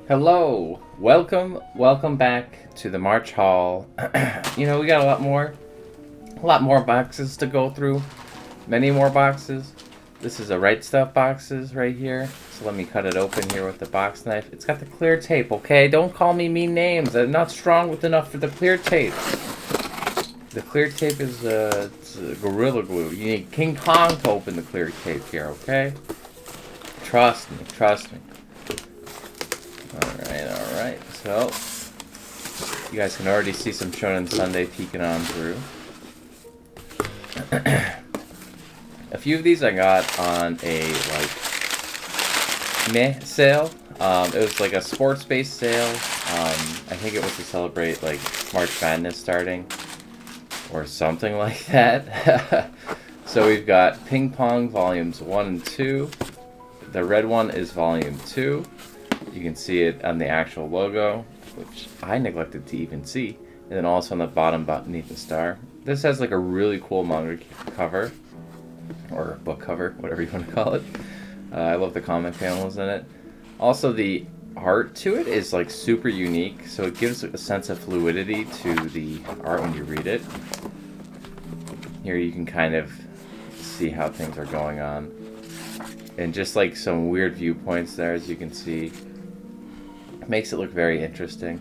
Hello, welcome back to the March Hall. We got a lot more boxes to go through. Many more boxes. This is a Right Stuff boxes right here. So let me cut it open here with the box knife. It's got the clear tape, okay? Don't call me mean names. I'm not strong enough for the clear tape. The clear tape is it's Gorilla Glue. You need King Kong to open the clear tape here, okay? Trust me. Alright. So, you guys can already see some Shonen Sunday peeking on through. A few of these I got on a, meh sale. It was like a sports-based sale. I think it was to celebrate, March Madness starting. Or something like that. So we've got Ping Pong Volumes 1 and 2. The red one is Volume 2. You can see it on the actual logo, which I neglected to even see. And then also on the bottom beneath the star. This has a really cool manga cover. Or book cover, whatever you want to call it. I love the comic panels in it. Also the art to it is super unique, so it gives a sense of fluidity to the art when you read it. Here you can kind of see how things are going on. And just some weird viewpoints there, as you can see. It makes it look very interesting.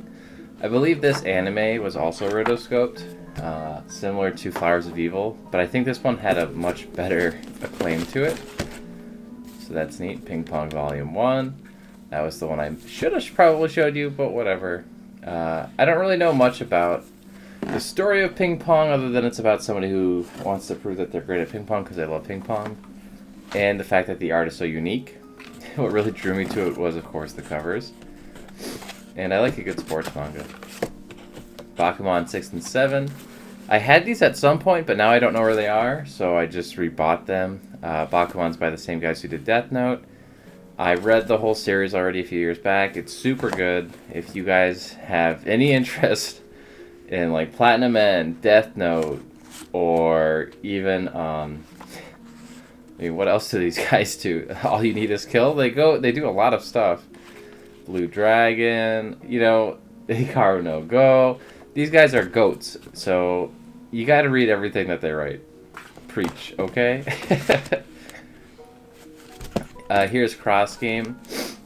I believe this anime was also rotoscoped, similar to Flowers of Evil, but I think this one had a much better acclaim to it. So that's neat. Ping Pong Volume 1. That was the one I should have probably showed you, but whatever. I don't really know much about the story of ping pong, other than it's about somebody who wants to prove that they're great at ping pong because they love ping pong. And the fact that the art is so unique. What really drew me to it was, of course, the covers. And I like a good sports manga. Bakuman 6 and 7. I had these at some point, but now I don't know where they are, so I just rebought them. Bakuman's by the same guys who did Death Note. I read the whole series already a few years back. It's super good. If you guys have any interest in Platinum End, Death Note, or even what else do these guys do? All You Need Is Kill. They do a lot of stuff. Blue Dragon, Hikaru no Go. These guys are goats, so you got to read everything that they write. Preach, okay? Here's Cross Game.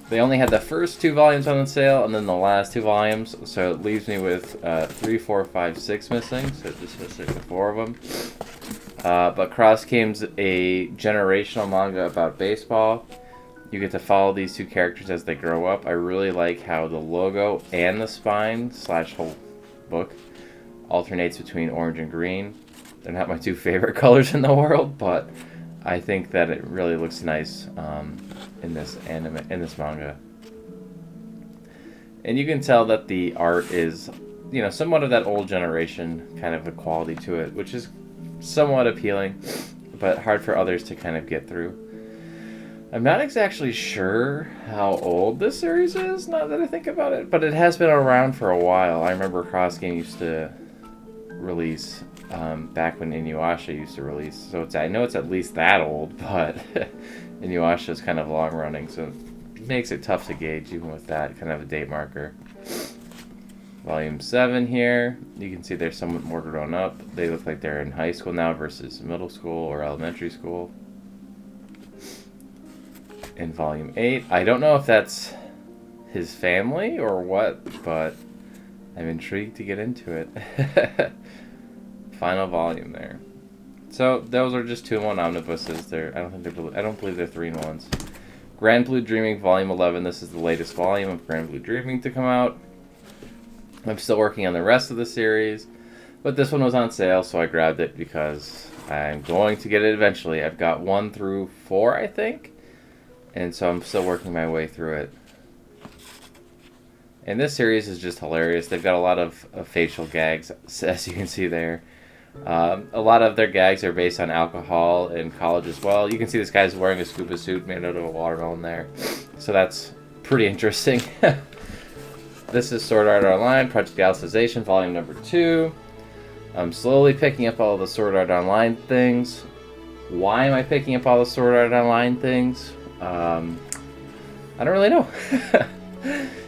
They only had the first 2 volumes on the sale, and then the last 2 volumes, so it leaves me with 3, 4, 5, 6 missing, so just missing the 4 of them. But Cross Game's a generational manga about baseball. You get to follow these 2 characters as they grow up. I really like how the logo and the spine / whole book alternates between orange and green. They're not my 2 favorite colors in the world, but I think that it really looks nice in this manga. And you can tell that the art is, somewhat of that old generation kind of a quality to it, which is somewhat appealing, but hard for others to kind of get through. I'm not exactly sure how old this series is, now that I think about it, but it has been around for a while. I remember Cross Game used to release back when Inuyasha used to release, so I know it's at least that old, but Inuyasha is kind of long running, so it makes it tough to gauge even with that kind of a date marker. Volume 7 here, you can see they're somewhat more grown up. They look like they're in high school now versus middle school or elementary school. In Volume 8, I don't know if that's his family or what, but I'm intrigued to get into it. Final volume there. So those are just 2-in-1 omnibuses. I don't believe they're 3-in-1s. Grand Blue Dreaming Volume 11. This is the latest volume of Grand Blue Dreaming to come out. I'm still working on the rest of the series, but this one was on sale, so I grabbed it because I'm going to get it eventually. I've got 1 through 4, I think, and so I'm still working my way through it. And this series is just hilarious. They've got a lot of facial gags, as you can see there. A lot of their gags are based on alcohol in college as well. You can see this guy's wearing a scuba suit made out of a watermelon there. So that's pretty interesting. This is Sword Art Online, Project Alicization, Volume number 2. I'm slowly picking up all the Sword Art Online things. Why am I picking up all the Sword Art Online things? I don't really know.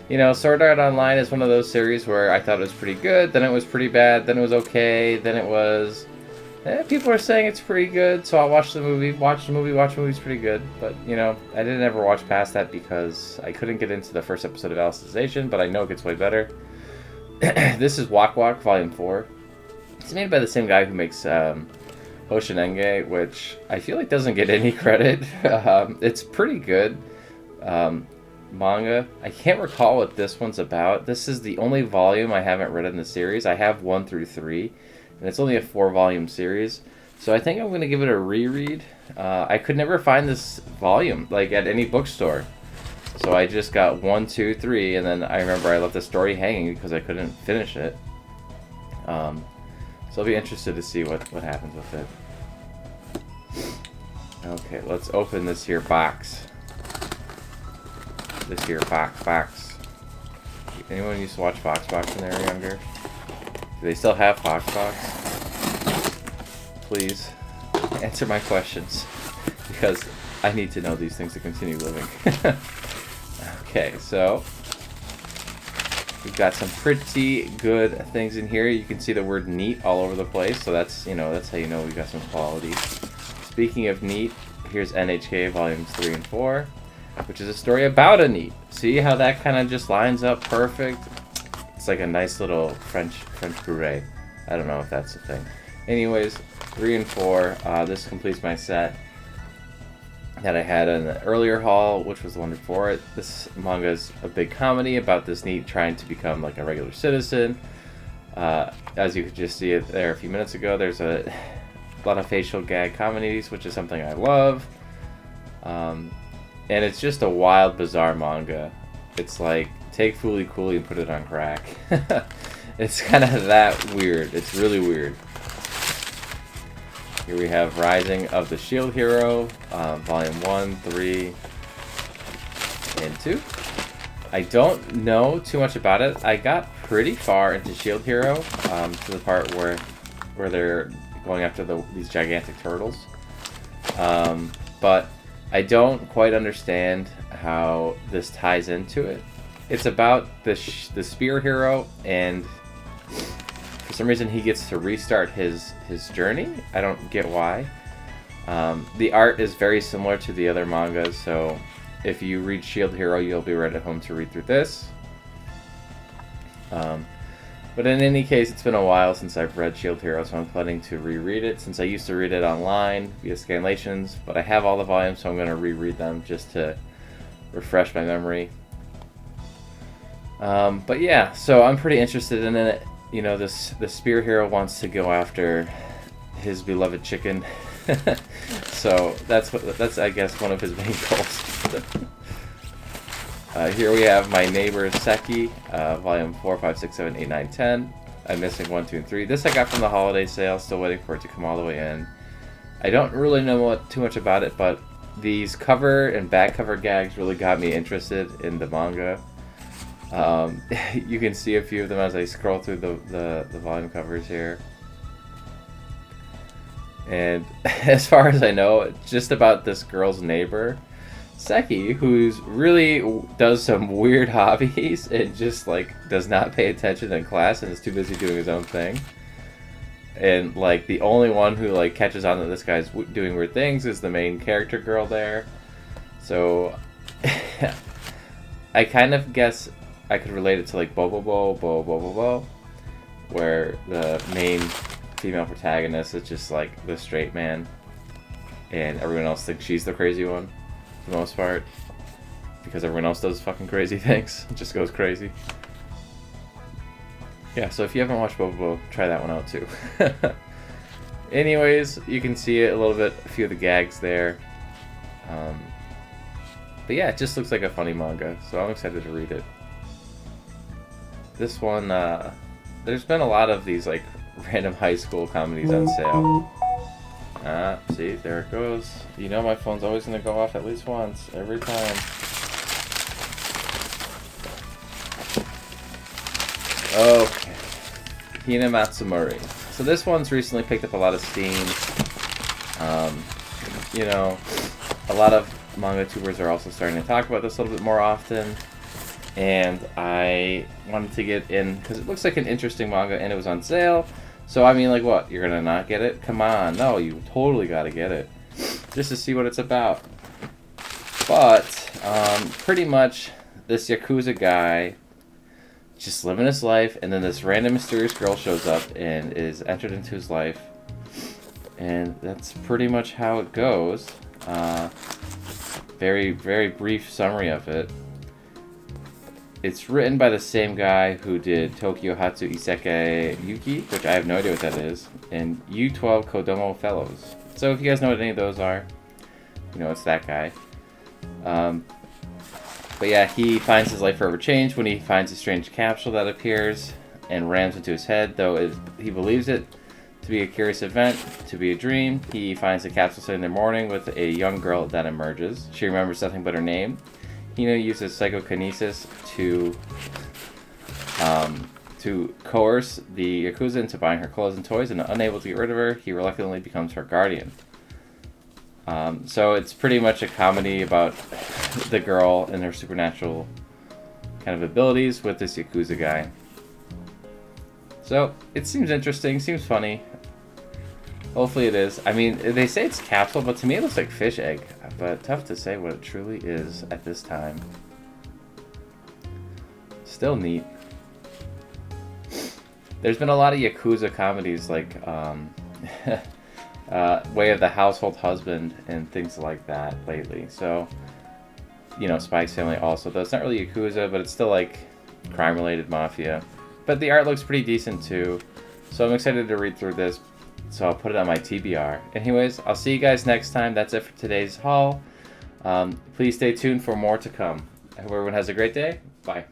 You know, Sword Art Online is one of those series where I thought it was pretty good, then it was pretty bad, then it was okay, then it was... people are saying it's pretty good, so I'll watch the movie. Watch the movie's pretty good. But, you know, I didn't ever watch past that because I couldn't get into the first episode of Alicization, but I know it gets way better. This is WaqWaq Volume 4. It's made by the same guy who makes Hoshinenge, which I feel like doesn't get any credit. It's pretty good manga. I can't recall what this one's about. This is the only volume I haven't read in the series. I have 1 through 3. And it's only a 4-volume series, so I think I'm going to give it a reread. I could never find this volume, like, at any bookstore. So I just got 1, 2, 3, and then I remember I left the story hanging because I couldn't finish it. So I'll be interested to see what happens with it. Okay, let's open this here box. This here box. Anyone used to watch WaqWaq when they were younger? Do they still have WaqWaq? Please answer my questions, because I need to know these things to continue living. Okay, so we've got some pretty good things in here. You can see the word neat all over the place, so that's, you know, that's how you know we've got some quality. Speaking of neat, here's NHK Volumes 3 and 4, which is a story about a neat. See how that kind of just lines up perfect? It's like a nice little French puree. I don't know if that's a thing. Anyways, 3 and 4. This completes my set that I had in the earlier haul, which was the one before it. This manga is a big comedy about this neat trying to become like a regular citizen. As you could just see it there a few minutes ago, there's a lot of facial gag comedies, which is something I love. And it's just a wild, bizarre manga. It's like, take Fooly Cooly and put it on crack. It's kind of that weird. It's really weird. Here we have Rising of the Shield Hero, Volume 1, 3, and 2. I don't know too much about it. I got pretty far into Shield Hero, to the part where they're going after these gigantic turtles. But I don't quite understand how this ties into it. It's about the spear hero, and for some reason he gets to restart his journey. I don't get why. The art is very similar to the other mangas, so if you read Shield Hero, you'll be right at home to read through this. But in any case, it's been a while since I've read Shield Hero, so I'm planning to reread it, since I used to read it online via Scanlations, but I have all the volumes, so I'm going to reread them just to refresh my memory. But yeah, so I'm pretty interested in it. You know, the spear hero wants to go after his beloved chicken. So that's I guess one of his main goals. Here we have My Neighbor Seki, Volume 4, 5, 6, 7, 8, 9, 10. I'm missing 1, 2, and 3. This I got from the holiday sale, still waiting for it to come all the way in. I don't really know too much about it, but these cover and back cover gags really got me interested in the manga. You can see a few of them as I scroll through the volume covers here. And as far as I know, it's just about this girl's neighbor, Seki, who's really does some weird hobbies and just like does not pay attention in class and is too busy doing his own thing. And like the only one who like catches on that this guy's doing weird things is the main character girl there. So I kind of guess I could relate it to like Bo, where the main female protagonist is just like the straight man, and everyone else thinks she's the crazy one for the most part, because everyone else does fucking crazy things. It just goes crazy. Yeah, so if you haven't watched Bo, try that one out too. Anyways, you can see it a little bit, a few of the gags there. But yeah, it just looks like a funny manga, so I'm excited to read it. This one, there's been a lot of these like random high school comedies on sale. See, there it goes. You know my phone's always going to go off at least once, every time. Okay. Hina Matsumori. So this one's recently picked up a lot of steam. You know, a lot of manga tubers are also starting to talk about this a little bit more often. and I wanted to get in because it looks like an interesting manga and it was on sale. So I mean, like, what? You're gonna not get it? Come on, no, you totally gotta get it just to see what it's about. But pretty much this Yakuza guy just living his life, and then this random mysterious girl shows up and is entered into his life, and that's pretty much how it goes. Very, very brief summary of it. It's written by the same guy who did Tokyo Hatsu Isekai Yuki, which I have no idea what that is, and U12 Kodomo Fellows. So if you guys know what any of those are, you know it's that guy. But yeah, he finds his life forever changed when he finds a strange capsule that appears and rams into his head, though he believes it to be a curious event, to be a dream. He finds the capsule sitting there morning with a young girl that emerges. She remembers nothing but her name. Hino uses psychokinesis to coerce the Yakuza into buying her clothes and toys, and unable to get rid of her, he reluctantly becomes her guardian. So it's pretty much a comedy about the girl and her supernatural kind of abilities with this Yakuza guy. So it seems interesting, seems funny. Hopefully it is. I mean, they say it's capsule, but to me it looks like fish egg. But tough to say what it truly is at this time. Still neat. There's been a lot of Yakuza comedies like Way of the Household Husband and things like that lately. So, you know, Spike's Family also, though it's not really Yakuza, but it's still like crime-related mafia. But the art looks pretty decent too. So I'm excited to read through this. So I'll put it on my TBR. Anyways, I'll see you guys next time. That's it for today's haul. Please stay tuned for more to come. I hope everyone has a great day. Bye.